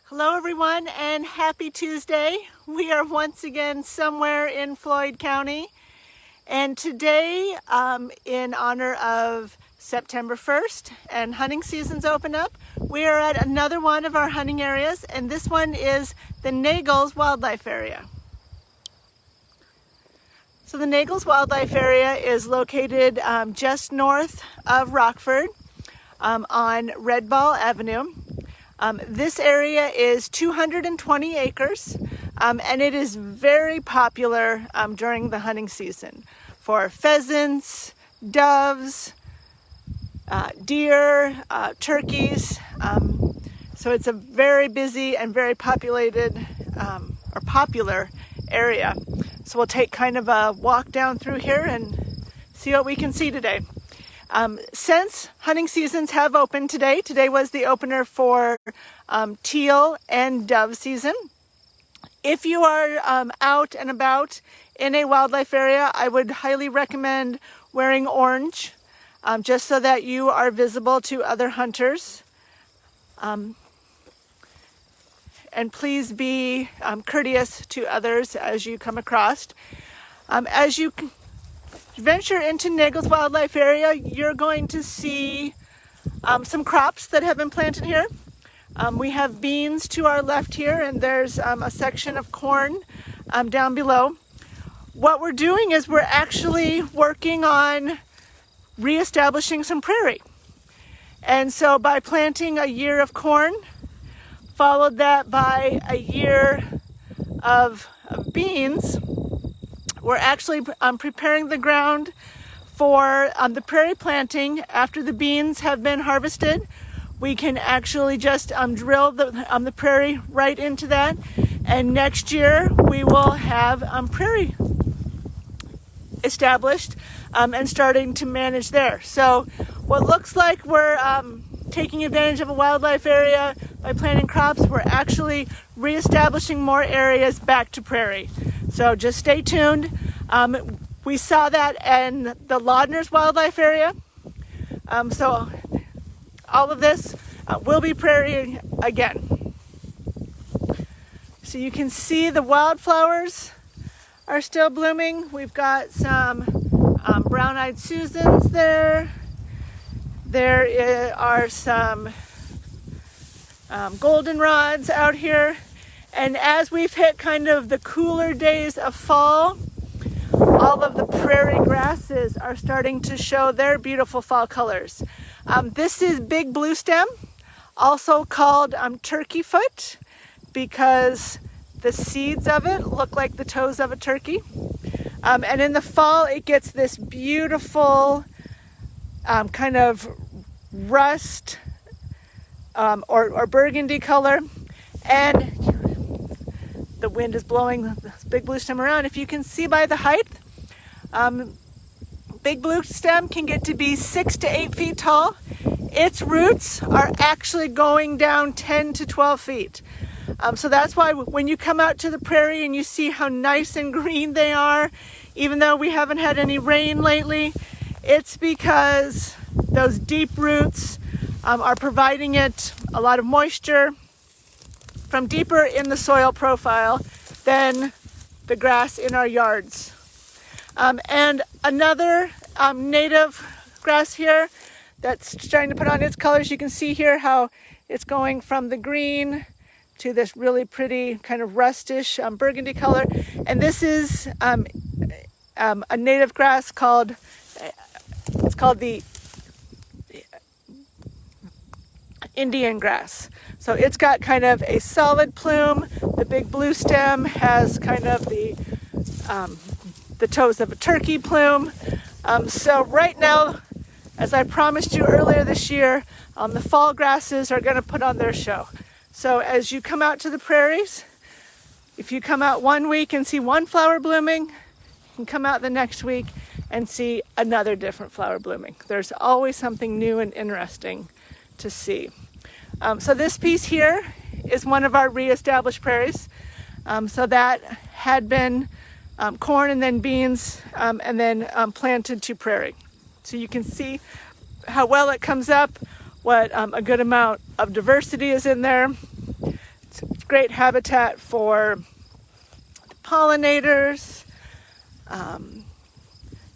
Hello everyone and happy Tuesday. We are once again somewhere in Floyd County, and today in honor of September 1st and hunting season's open up, we are at another one of our hunting areas, and this one is the Nagles Wildlife Area. So the Nagles Wildlife Area is located just north of Rockford on Red Ball Avenue. This area is 220 acres and it is very popular during the hunting season for pheasants, doves, deer, turkeys. So it's a very busy and very populated or popular area. So we'll take kind of a walk down through here and see what we can see today. Since hunting seasons have opened today was the opener for teal and dove season. If you are out and about in a wildlife area, I would highly recommend wearing orange, just so that you are visible to other hunters. And please be courteous to others as you come across. As you venture into Nagles Wildlife Area, you're going to see some crops that have been planted here. We have beans to our left here, and there's a section of corn down below. What we're doing is we're actually working on reestablishing some prairie. And so by planting a year of corn, followed that by a year of beans, we're actually preparing the ground for the prairie planting. After the beans have been harvested, we can actually just drill the prairie right into that. And next year we will have prairie established and starting to manage there. So what looks like we're taking advantage of a wildlife area by planting crops, we're actually reestablishing more areas back to prairie. So just stay tuned. We saw that in the Laudner's Wildlife Area. So all of this will be prairie again. So you can see the wildflowers are still blooming. We've got some brown-eyed Susans there. There are some goldenrods out here. And as we've hit kind of the cooler days of fall, all of the prairie grasses are starting to show their beautiful fall colors. This is big blue stem, also called turkey foot, because the seeds of it look like the toes of a turkey. And in the fall, it gets this beautiful kind of rust or burgundy color. And the wind is blowing this big blue stem around. If you can see by the height, big blue stem can get to be 6 to 8 feet tall. Its roots are actually going down 10 to 12 feet. So that's why when you come out to the prairie and you see how nice and green they are, even though we haven't had any rain lately, it's because those deep roots are providing it a lot of moisture from deeper in the soil profile than the grass in our yards. And another native grass here that's starting to put on its colors. You can see here how it's going from the green to this really pretty kind of rustish burgundy color. And this is a native grass called the Indian grass. So it's got kind of a solid plume. The big blue stem has kind of the toes of a turkey plume. So right now, as I promised you earlier this year, the fall grasses are going to put on their show. So as you come out to the prairies, if you come out one week and see one flower blooming, you can come out the next week and see another different flower blooming. There's always something new and interesting to see. So this piece here is one of our reestablished prairies. So that had been corn and then beans and then planted to prairie. So you can see how well it comes up, what a good amount of diversity is in there. It's great habitat for pollinators,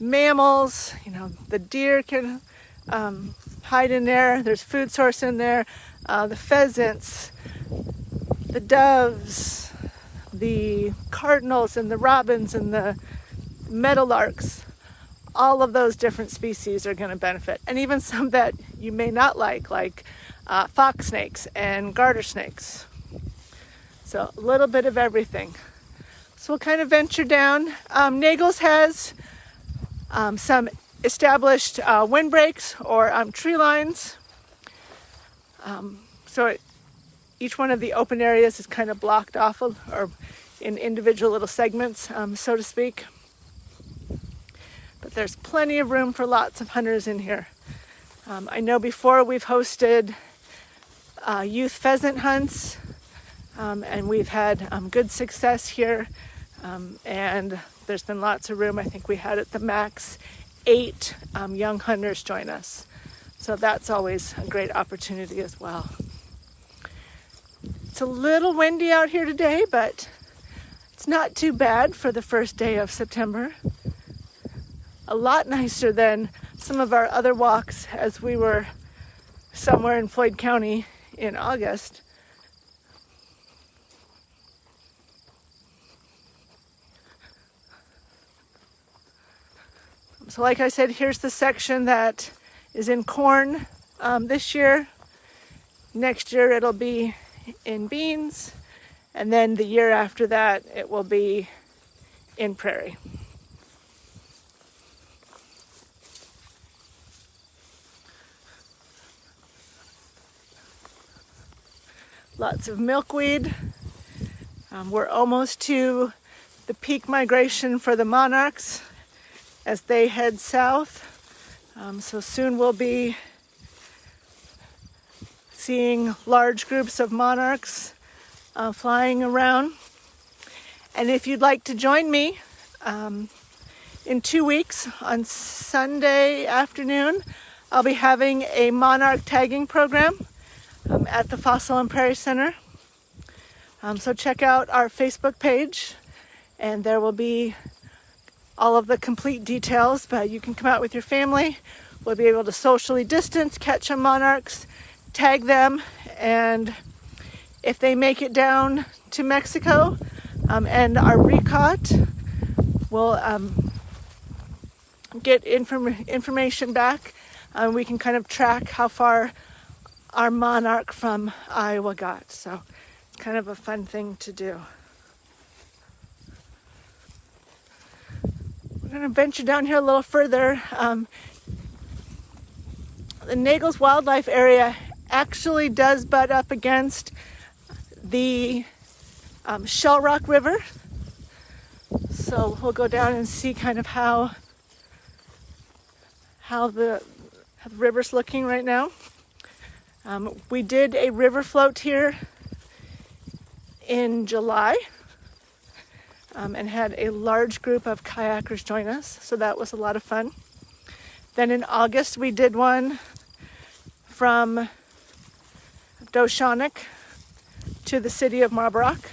mammals. You know, the deer can hide in there. There's food source in there. The pheasants, the doves, the cardinals and the robins and the meadowlarks. All of those different species are going to benefit. And even some that you may not like fox snakes and garter snakes. So a little bit of everything. So we'll kind of venture down. Nagles has some established windbreaks or tree lines. Each one of the open areas is kind of blocked off or in individual little segments, so to speak. But there's plenty of room for lots of hunters in here. I know before we've hosted youth pheasant hunts, and we've had good success here. And there's been lots of room. I think we had at the max 8 young hunters join us. So that's always a great opportunity as well. It's a little windy out here today, but it's not too bad for the first day of September. A lot nicer than some of our other walks as we were somewhere in Floyd County in August. So like I said, here's the section that is in corn this year. Next year it'll be in beans, and then the year after that it will be in prairie. Lots of milkweed. We're almost to the peak migration for the monarchs as they head south. So soon we'll be seeing large groups of monarchs flying around. And if you'd like to join me in 2 weeks on Sunday afternoon, I'll be having a monarch tagging program at the Fossil and Prairie Center. So check out our Facebook page, and there will be all of the complete details, but you can come out with your family. We'll be able to socially distance, catch some monarchs, tag them, and if they make it down to Mexico and are recaught, we'll get information back. We can kind of track how far our monarch from Iowa got. So it's kind of a fun thing to do. We're going to venture down here a little further. The Nagles Wildlife Area actually does butt up against the Shell Rock River. So we'll go down and see kind of how the river's looking right now. We did a river float here in July and had a large group of kayakers join us, so that was a lot of fun. Then in August we did one from Doshonic to the city of Marbrook.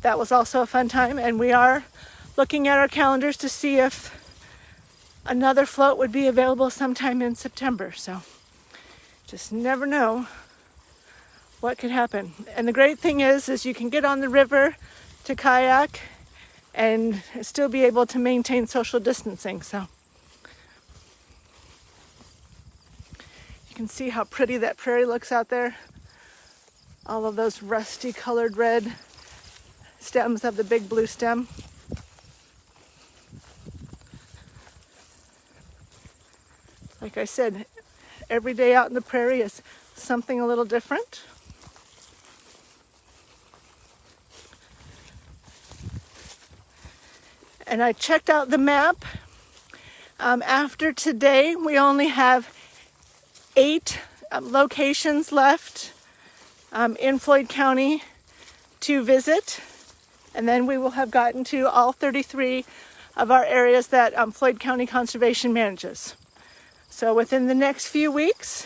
That was also a fun time, and we are looking at our calendars to see if another float would be available sometime in September. So just never know what could happen. And the great thing is you can get on the river to kayak and still be able to maintain social distancing. So you can see how pretty that prairie looks out there. All of those rusty colored red stems of the big blue stem. Like I said, every day out in the prairie is something a little different. And I checked out the map. After today, we only have 8 locations left in Floyd County to visit. And then we will have gotten to all 33 of our areas that Floyd County Conservation manages. So within the next few weeks,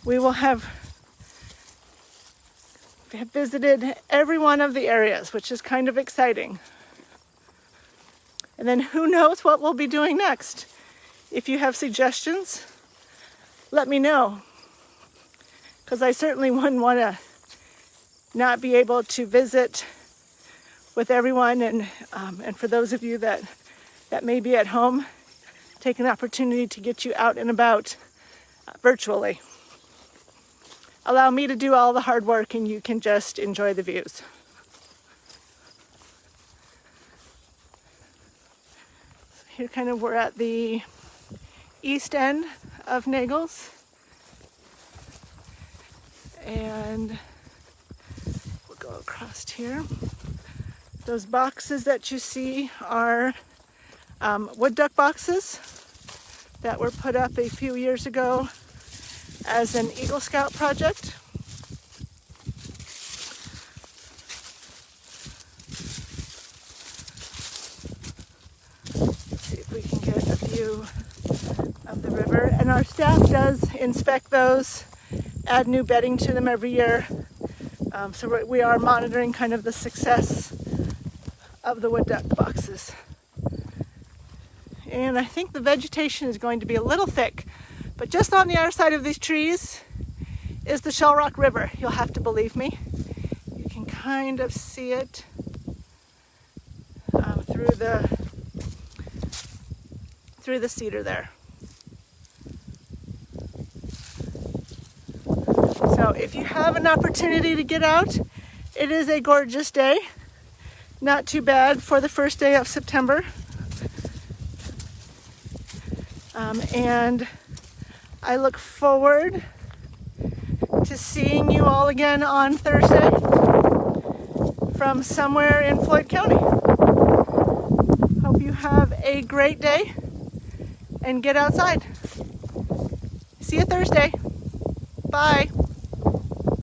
we will have have visited every one of the areas, which is kind of exciting. And then who knows what we'll be doing next. If you have suggestions, let me know, because I certainly wouldn't want to not be able to visit with everyone, and for those of you that may be at home, take an opportunity to get you out and about virtually. Allow me to do all the hard work and you can just enjoy the views. So here we're at the east end of Nagles, and we'll go across here. Those boxes that you see are wood duck boxes that were put up a few years ago as an Eagle Scout project. Let's see if we can get a view of the river. And our staff does inspect those, add new bedding to them every year. So we are monitoring kind of the success of the wood duck boxes. And I think the vegetation is going to be a little thick, but just on the other side of these trees is the Shell Rock River. You'll have to believe me. You can kind of see it through the cedar there. So if you have an opportunity to get out, it is a gorgeous day. Not too bad for the first day of September. And I look forward to seeing you all again on Thursday from somewhere in Floyd County. Hope you have a great day and get outside. See you Thursday. Bye.